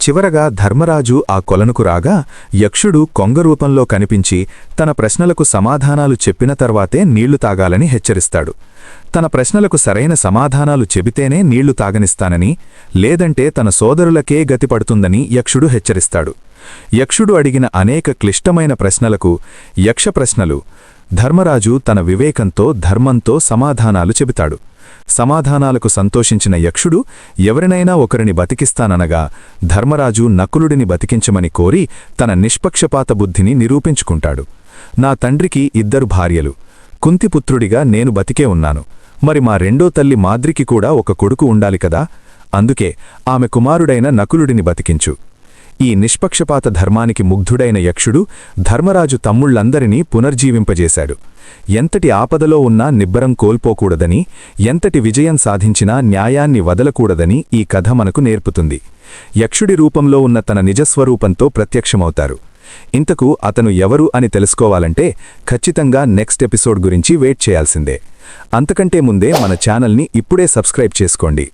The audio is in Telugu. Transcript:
చివరగా ధర్మరాజు ఆ కొలనుకు రాగా యక్షుడు కొంగ రూపంలో కనిపించి తన ప్రశ్నలకు సమాధానాలు చెప్పిన తర్వాతే నీళ్లు తాగాలని హెచ్చరిస్తాడు. తన ప్రశ్నలకు సరైన సమాధానాలు చెబితేనే నీళ్లు తాగనిస్తానని, లేదంటే తన సోదరులకే గతిపడుతుందని యక్షుడు హెచ్చరిస్తాడు. యక్షుడు అడిగిన అనేక క్లిష్టమైన ప్రశ్నలకు యక్ష ప్రశ్నలు ధర్మరాజు తన వివేకంతో ధర్మంతో సమాధానాలు చెబుతాడు. సమాధానాలకు సంతోషించిన యక్షుడు ఎవరినైనా ఒకరిని బతికిస్తాననగా ధర్మరాజు నకులుడిని బతికించమని కోరి తన నిష్పక్షపాత బుద్ధిని నిరూపించుకుంటాడు. నా తండ్రికి 2 భార్యలు, కుంతిపుత్రుడిగా నేను బతికే ఉన్నాను. మరి మా రెండో తల్లి మాద్రికి కూడా ఒక కొడుకు ఉండాలి కదా, అందుకే ఆమె కుమారుడైన నకులుడిని బతికించు. ఈ నిష్పక్షపాత ధర్మానికి ముగ్ధుడైన యక్షుడు ధర్మరాజు తమ్ముళ్లందరినీ పునర్జీవింపజేశాడు. ఎంతటి ఆపదలో ఉన్నా నిబ్బరం కోల్పోకూడదని, ఎంతటి విజయం సాధించినా న్యాయాన్ని వదలకూడదని ఈ కథ మనకు నేర్పుతుంది. యక్షుడి రూపంలో ఉన్న తన నిజస్వరూపంతో ప్రత్యక్షమవుతారు. ఇంతకు అతను ఎవరు అని తెలుసుకోవాలంటే ఖచ్చితంగా నెక్స్ట్ ఎపిసోడ్ గురించి వెయిట్ చేయాల్సిందే. అంతకంటే ముందే మన ఛానల్ని ఇప్పుడే సబ్స్క్రైబ్ చేసుకోండి.